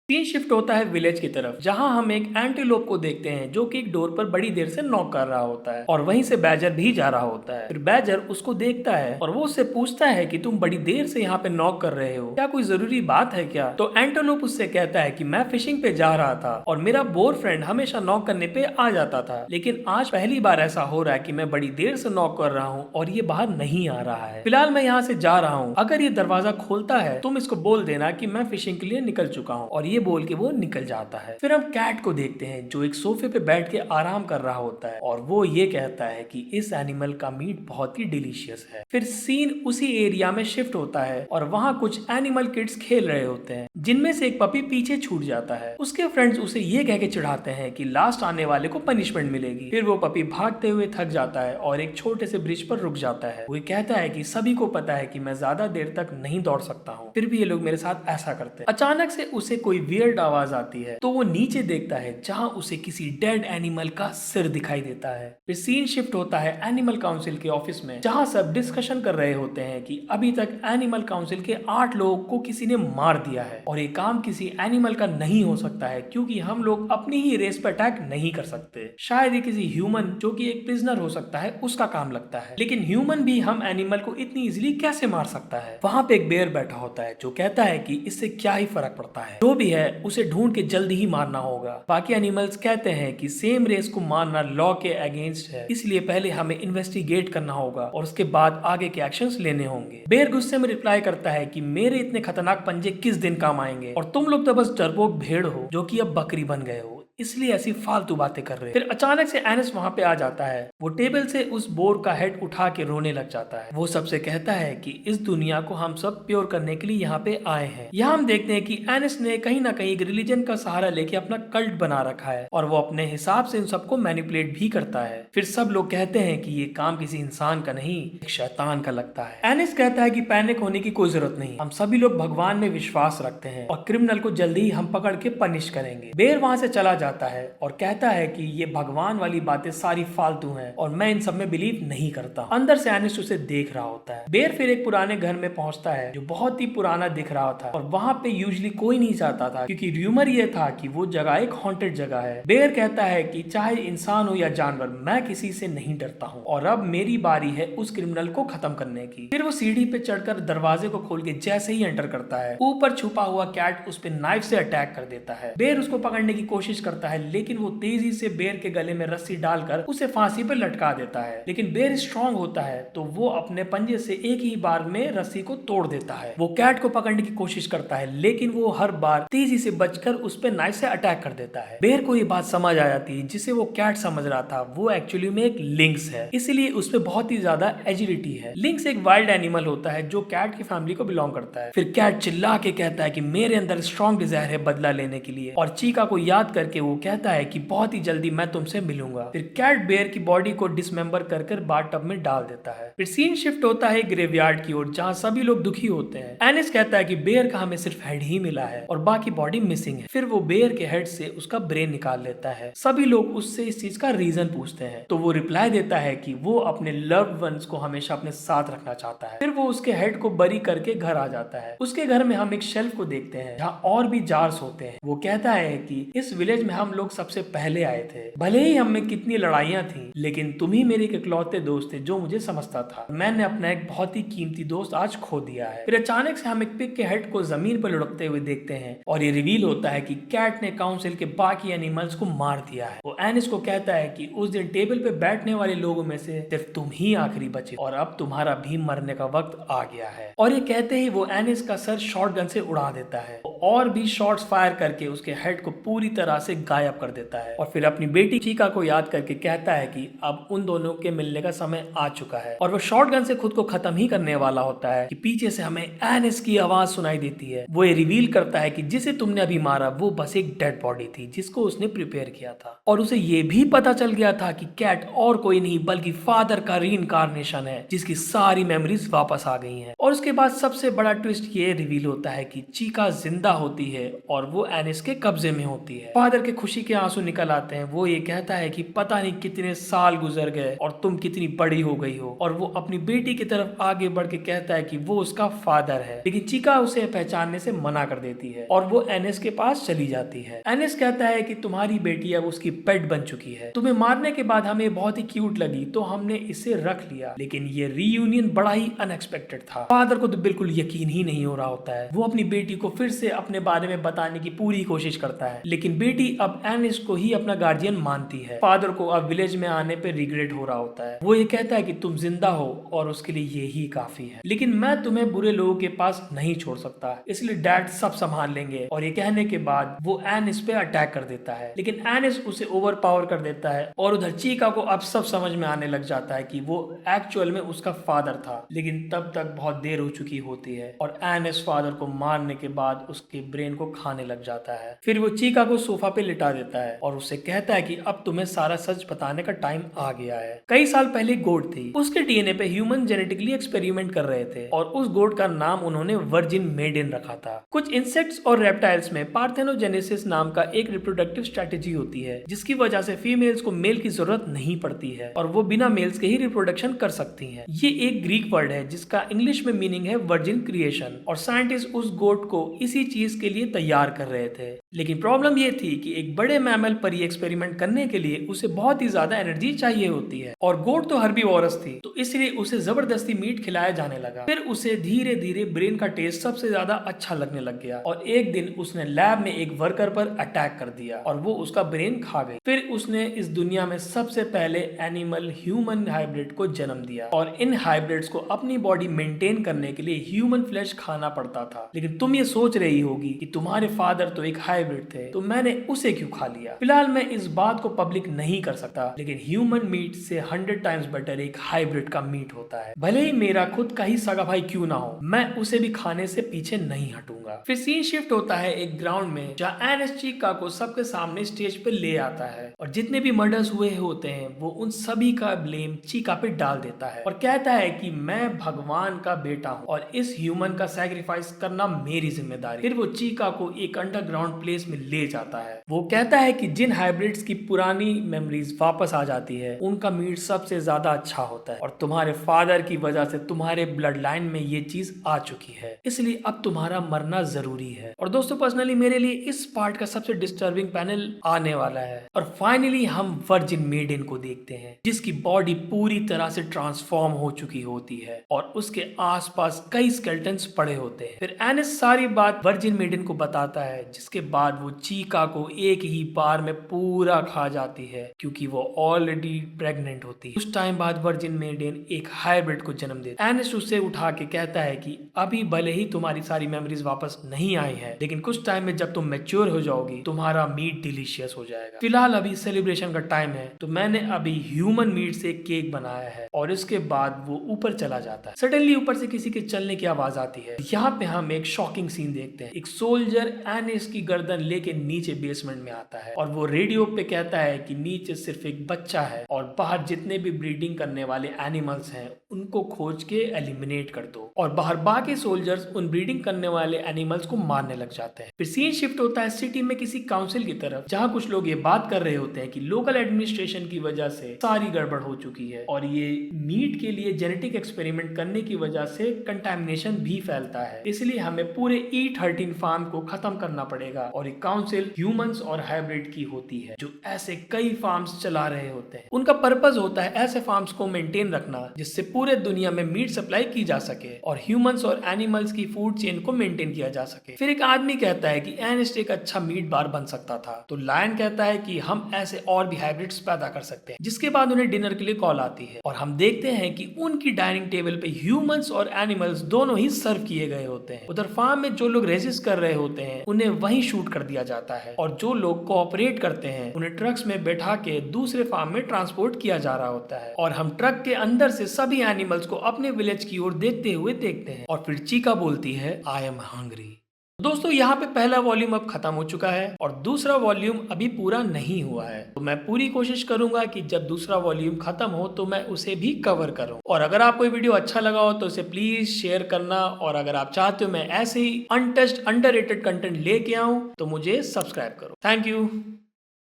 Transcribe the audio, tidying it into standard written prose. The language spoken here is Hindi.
सीन शिफ्ट होता है विलेज की तरफ, जहां हम एक एंटीलोप को देखते हैं जो कि एक डोर पर बड़ी देर से नॉक कर रहा होता है और वहीं से बैजर भी जा रहा होता है। फिर बैजर उसको देखता है और वो उससे पूछता है कि तुम बड़ी देर से यहाँ पे नॉक कर रहे हो, क्या कोई जरूरी बात है क्या? तो एंटीलोप उससे कहता है कि मैं फिशिंग पे जा रहा था और मेरा बोर फ्रेंड हमेशा नॉक करने पे आ जाता था, लेकिन आज पहली बार ऐसा हो रहा है कि मैं बड़ी देर से नॉक कर रहा हूँ और ये बाहर नहीं आ रहा है। फिलहाल मैं यहाँ से जा रहा हूँ, अगर ये दरवाजा खोलता है तुम इसको बोल देना कि मैं फिशिंग के लिए निकल चुका हूँ, और ये बोल के वो निकल जाता है। फिर हम कैट को देखते हैं जो एक सोफे पे बैठ के आराम कर रहा होता है और वो ये कहता है कि इस एनिमल का मीट बहुत ही डिलीशियस है। फिर सीन उसी एरिया में शिफ्ट होता है और वहाँ कुछ एनिमल किड्स खेल रहे होते हैं, जिनमें से एक पपी पीछे छूट जाता है। उसके फ्रेंड्स उसे ये कह के चिढ़ाते हैं कि लास्ट आने वाले को पनिशमेंट मिलेगी। फिर वो पपी भागते हुए थक जाता है और एक छोटे से ब्रिज पर रुक जाता है। वो कहता है कि सभी को पता है कि मैं ज्यादा देर तक नहीं दौड़ सकता हूँ, फिर भी ये लोग मेरे साथ ऐसा करते हैं। अचानक से उसे कोई वियर्ड आवाज आती है तो वो नीचे देखता है, जहाँ उसे किसी डेड एनिमल का सिर दिखाई देता है। फिर सीन शिफ्ट होता है एनिमल काउंसिल के ऑफिस में, जहाँ सब डिस्कशन कर रहे होते हैं कि अभी तक एनिमल काउंसिल के 8 लोगों को किसी ने मार दिया है और ये काम किसी एनिमल का नहीं हो सकता है, क्योंकि हम लोग अपनी ही रेस पर अटैक नहीं कर सकते। शायद ये किसी ह्यूमन जो कि एक प्रिजनर हो सकता है उसका काम लगता है, लेकिन ह्यूमन भी हम एनिमल को इतनी इजीली कैसे मार सकता है? वहाँ पे एक बेयर बैठा होता है जो कहता है कि इससे क्या ही फर्क पड़ता है, जो भी है उसे ढूंढ के जल्दी ही मारना होगा। बाकी एनिमल्स कहते हैं कि सेम रेस को मारना लॉ के अगेंस्ट है, इसलिए पहले हमें इन्वेस्टिगेट करना होगा और उसके बाद आगे के एक्शंस लेने होंगे। बेयर गुस्से में रिप्लाई करता है कि मेरे इतने खतरनाक पंजे किस दिन काम आएंगे, और तुम लोग तो बस डरपोक भेड़ हो जो कि अब बकरी बन गए हो, इसलिए ऐसी फालतू बातें कर रहे हैं। फिर अचानक से एनिस वहां पे आ जाता है। वो टेबल से उस बोर का हेड उठा के रोने लग जाता है। वो सबसे कहता है कि इस दुनिया को हम सब प्योर करने के लिए यहाँ पे आए हैं। यहाँ हम देखते हैं कि एनिस ने कहीं ना कहीं एक रिलीजन का सहारा लेके अपना कल्ट बना रखा है और वो अपने हिसाब से इन सबको मैनिपुलेट भी करता है। फिर सब लोग कहते हैं कि ये काम किसी इंसान का नहीं, एक शैतान का लगता है। एनिस कहता है कि पैनिक होने की कोई जरूरत नहीं, हम सभी लोग भगवान में विश्वास रखते हैं और क्रिमिनल को जल्दी ही हम पकड़ के पनिश करेंगे। बेर वहां से चला जाता है और कहता है कि ये भगवान वाली बातें सारी फालतू हैं और मैं इन सब में बिलीव नहीं करता। अंदर से एनिस उसे देख रहा होता है। बेर फिर एक पुराने घर में पहुंचता है जो बहुत ही पुराना दिख रहा था और वहां पे यूजुअली कोई नहीं जाता था, क्योंकि र्यूमर ये था कि वो जगह एक हॉन्टेड जगह है। बेर कहता है कि चाहे इंसान हो या जानवर, मैं किसी से नहीं डरता हूँ और अब मेरी बारी है उस क्रिमिनल को खत्म करने की। फिर वो सीढ़ी पे चढ़कर दरवाजे को खोल के जैसे ही एंटर करता है, ऊपर छुपा हुआ कैट उस पे नाइफ से अटैक कर देता है। बेर उसको पकड़ने की कोशिश करता है, लेकिन वो तेजी से बेर के गले में रस्सी डालकर उसे फांसी पर लटका देता है। लेकिन बेर स्ट्रांग होता है तो वो अपने पंजे से एक ही बार में रस्सी को तोड़ देता है। वो कैट को पकड़ने की कोशिश करता है, लेकिन वो हर बार तेजी से बचकर उस पे नाइफ से अटैक कर देता है। बेर को ये बात समझ आ जाती है, जिसे वो कैट समझ रहा था वो एक्चुअली में एक लिंक्स है, इसलिए उसमें बहुत ही ज्यादा एजिलिटी है। लिंक्स एक वाइल्ड एनिमल होता है जो कैट की फैमिली को बिलोंग करता है। फिर कैट चिल्ला के कहता है कि मेरे अंदर स्ट्रॉन्ग डिजायर है बदला लेने के लिए, और चीका को याद करके वो कहता है कि बहुत ही जल्दी मैं तुमसे मिलूंगा। फिर कैट बेयर की बॉडी को डिसमेंबर कर बाथ टब में डाल देता है। फिर सीन शिफ्ट होता है ग्रेवयार्ड की ओर, जहाँ सभी लोग दुखी होते हैं। एनिस कहता है कि बेयर का हमें सिर्फ हेड ही मिला है और बाकी बॉडी मिसिंग है। फिर वो बेयर के हेड से उसका ब्रेन निकाल लेता है। सभी लोग उससे इस चीज का रीजन पूछते हैं तो वो रिप्लाई देता है कि वो अपने लव्ड वंस को हमेशा अपने साथ रखना चाहता है। फिर वो उसके हेड को बरी करके घर आ जाता है। उसके घर में हम एक शेल्फ को देखते हैं जहाँ और भी जार्स होते हैं। वो कहता है कि इस विलेज में हम लोग सबसे पहले आए थे, भले ही हम में कितनी लड़ाइयां थी, लेकिन तुम ही मेरे एक इकलौते दोस्त थे जो मुझे समझता था। मैंने अपना एक बहुत ही कीमती दोस्त आज खो दिया है। फिर अचानक से हम एक पिग के हेड को जमीन पर लुढ़कते हुए देखते हैं और ये रिवील होता है कि कैट ने काउंसिल के बाकी एनिमल्स को मार दिया है। वो एनिस को कहता है कि उस दिन टेबल पे बैठने वाले लोगों में से सिर्फ तुम ही आखिरी बचे और अब तुम्हारा भी मरने का वक्त आ गया है। और ये कहते ही वो एनिस का सर शॉटगन से उड़ा देता है और भी शॉट्स फायर करके उसके हेड को पूरी तरह से गायब कर देता है। और फिर अपनी बेटी चीका को याद करके कहता है कि अब उन दोनों के मिलने का समय आ चुका है। और वो शॉटगन से खुद को खत्म ही करने वाला होता है कि पीछे से हमें एनिस की आवाज सुनाई देती है। वो ये रिवील करता है कि जिसे तुमने अभी मारा वो बस एक डेड बॉडी थी जिसको उसने प्रिपेयर किया था, और उसे ये भी पता चल गया था कि कैट और कोई नहीं बल्कि फादर का रीइंकार्नेशन है जिसकी सारी मेमोरीज वापस आ गई हैं। और उसके बाद सबसे बड़ा ट्विस्ट ये रिवील होता है कि चीका जिंदा होती है और वो एनिस के कब्जे में होती है। फादर के खुशी के आंसू निकल आते हैं। वो ये कहता है कि पता नहीं कितने साल गुजर गए और तुम कितनी बड़ी हो गई हो। और वो अपनी बेटी की तरफ आगे बढ़ के कहता है कि वो उसका फादर है, लेकिन चिका उसे पहचानने से मना कर देती है और वो एनिस के पास चली जाती है। एनिस कहता है कि तुम्हारी बेटी अब उसकी पेट बन चुकी है, तुम्हें मारने के बाद हमें बहुत ही क्यूट लगी तो हमने इसे रख लिया, लेकिन ये रीयूनियन बड़ा ही अनएक्सपेक्टेड था। फादर को तो बिल्कुल यकीन ही नहीं हो रहा होता है। वो अपनी बेटी को फिर से अपने बारे में बताने की पूरी कोशिश करता है, लेकिन बेटी अब एनिस को ही अपना गार्जियन मानती है। फादर को अब विलेज में आने पे रिग्रेट हो रहा होता है। वो ये कहता है कि तुम जिंदा हो और उसके लिए ये ही काफी है, लेकिन मैं तुम्हें बुरे लोगों के पास नहीं छोड़ सकता, इसलिए डैड सब संभाल लेंगे। और ये कहने के बाद वो एनिस पे अटैक कर देता है, लेकिन एनिस उसे ओवर पावर कर देता है और उधर चीका को अब सब समझ में आने लग जाता है कि वो एक्चुअल में उसका फादर था, लेकिन तब तक बहुत देर हो चुकी होती है और एनिस फादर को मारने के बाद उसके ब्रेन को खाने लग जाता है। फिर वो चीका को सोफा पे लिटा देता है और उससे कहता है कि अब तुम्हें सारा सच बताने का टाइम आ गया है। कई साल पहले गोट थी, उसके डीएनए पे ह्यूमन जेनेटिकली एक्सपेरिमेंट कर रहे थे और उस गोट का नाम उन्होंने वर्जिन मेडेन रखा था। कुछ इंसेक्ट्स और रेप्टाइल्स में पार्थेनोजेनेसिस नाम का एक रिप्रोडक्टिव स्ट्रेटेजी होती है, जिसकी वजह से फीमेल्स को मेल की जरूरत नहीं पड़ती है और वो बिना मेल्स के ही रिप्रोडक्शन कर सकती हैं। ये एक ग्रीक वर्ड है जिसका इंग्लिश में मीनिंग है वर्जिन क्रिएशन, और साइंटिस्ट उस गोट को इसी चीज के लिए तैयार कर रहे थे। लेकिन प्रॉब्लम ये थी कि एक बड़े मैमल पर ये एक्सपेरिमेंट करने के लिए उसे बहुत ही ज्यादा एनर्जी चाहिए होती है, और गोट तो हर्बीवोरस थी, तो इसलिए उसे जबरदस्ती मीट खिलाया जाने लगा। फिर उसे धीरे धीरे ब्रेन का टेस्ट सबसे ज्यादा अच्छा लगने लग गया और एक दिन उसने लैब में एक वर्कर पर अटैक कर दिया और वो उसका ब्रेन खा गई। फिर उसने इस दुनिया में सबसे पहले एनिमल ह्यूमन हाइब्रिड को जन्म दिया, और इन हाइब्रिड्स को अपनी बॉडी मेंटेन करने के लिए ह्यूमन फ्लैश खाना पड़ता था। लेकिन तुम ये सोच रही होगी कि तुम्हारे फादर तो एक हाइब्रिड थे, तो मैंने उसे क्यों खा लिया। फिलहाल मैं इस बात को पब्लिक नहीं कर सकता, लेकिन ह्यूमन मीट से 100 टाइम्स बेटर एक हाइब्रिड का मीट होता है। भले ही मेरा खुद का ही सगा भाई क्यों ना हो, मैं उसे भी खाने से पीछे नहीं हटूंगा। फिर सीन शिफ्ट होता है एक ग्राउंड में, जहाँ एनिस चीका को सबके सामने स्टेज पे ले आता है और जितने भी मर्डर्स हुए होते हैं वो उन सभी का ब्लेम चीका पे डाल देता है और कहता है कि मैं भगवान का बेटा हूँ और इस ह्यूमन का सैक्रिफाइस करना मेरी जिम्मेदारी। फिर वो चीका को एक अंडरग्राउंड प्लेस में ले जाता है। वो कहता है कि जिन हाइब्रिड्स की पुरानी मेमोरीज वापस आ जाती है उनका मीट सबसे ज्यादा अच्छा होता है, और तुम्हारे फादर की वजह से तुम्हारे ब्लड लाइन में ये चीज आ चुकी है, इसलिए अब तुम्हारा मरना जरूरी है। और दोस्तों पर्सनली मेरे लिए इस पार्ट का सबसे डिस्टर्बिंग पैनल आने वाला है, और फाइनली हम वर्जिन मेडेन को देखते हैं जिसकी बॉडी पूरी तरह से ट्रांसफॉर्म हो चुकी होती है और उसके आसपास कई स्केलेटन्स पड़े होते हैं। फिर एनिस सारी बात वर्जिन मेडेन को बताता है, जिसके बाद वो चीका को एक ही बार में पूरा खा जाती है क्योंकि वो ऑलरेडी प्रेग्नेंट होती है। कुछ टाइम बाद वर्जिन मेडेन एक हाइब्रिड को जन्म देती है। एनिस उसे उठा के कहता है कि अभी भले ही तुम्हारी सारी मेमोरीज वापस नहीं आई है, लेकिन कुछ टाइम में जब तुम मैच्योर हो जाओगी तुम्हारा मीट डिलीशियस हो जाएगा। फिलहाल अभी सेलिब्रेशन का टाइम है, तो मैंने अभी ह्यूमन मीट से केक बनाया है, और इसके बाद वो ऊपर चला जाता है। सडनली ऊपर से किसी के चलने की आवाज आती है। यहाँ पे हम एक शॉकिंग सीन देखते हैं। एक सोल्जर एनिस की गर्दन लेके नीचे बेसमेंट में आता है और वो रेडियो पे कहता है कि नीचे सिर्फ एक बच्चा है और बाहर जितने भी ब्रीडिंग करने वाले एनिमल्स हैं उनको खोज के एलिमिनेट कर दो, और बाहर बाकी सोल्जर्स उन ब्रीडिंग करने वाले एनिमल्स को मारने लग जाते हैं। फिर सीन शिफ्ट होता है सिटी में किसी काउंसिल की तरफ, जहाँ कुछ लोग ये बात कर रहे होते हैं कि लोकल एडमिनिस्ट्रेशन की वजह से सारी गड़बड़ हो चुकी है और ये मीट के लिए जेनेटिक एक्सपेरिमेंट करने की वजह से कंटामिनेशन भी फैलता है, इसलिए हमें पूरे E13 फार्म को खत्म करना पड़ेगा। और एक काउंसिल ह्यूमंस और हाइब्रिड की होती है जो ऐसे कई फार्म्स चला रहे होते हैं। उनका पर्पस होता है ऐसे फार्म्स को मेंटेन रखना जिससे पूरे दुनिया में मीट सप्लाई की जा सके और ह्यूमंस और एनिमल्स की फूड चेन को मेंटेन किया जा सके। फिर एक आदमी कहता है कि एनिस्ट एक अच्छा मीट बार बन सकता था, तो लायन कहता है कि हम ऐसे और भी हाइब्रिड्स पैदा कर सकते हैं। जिसके बाद उन्हें डिनर के लिए कॉल आती है और हम देखते हैं कि उनकी डाइनिंग टेबल पे ह्यूमंस और एनिमल्स दोनों ही सर्व किए गए होते हैं। उधर फार्म में जो लोग रेजिस्ट कर रहे होते हैं उन्हें वहीं शूट कर दिया जाता है, और जो लोग कोऑपरेट करते हैं उन्हें ट्रक्स में बैठा के दूसरे फार्म में ट्रांसपोर्ट किया जा रहा होता है, और हम ट्रक के अंदर से सभी एनिमल्स को अपने विलेज की ओर देखते हुए देखते हैं। और फिर चीका बोलती है आई एम हंग्री। दोस्तों यहाँ पे पहला वॉल्यूम अब खत्म हो चुका है और दूसरा वॉल्यूम अभी पूरा नहीं हुआ है, तो मैं पूरी कोशिश करूंगा कि जब दूसरा वॉल्यूम खत्म हो तो मैं उसे भी कवर करूं। और अगर आपको ये वीडियो अच्छा लगा हो तो इसे प्लीज शेयर करना, और अगर आप चाहते हो मैं ऐसे ही अनटच्ड अंडररेटेड कंटेंट लेके आऊं तो मुझे सब्सक्राइब करो। Thank you.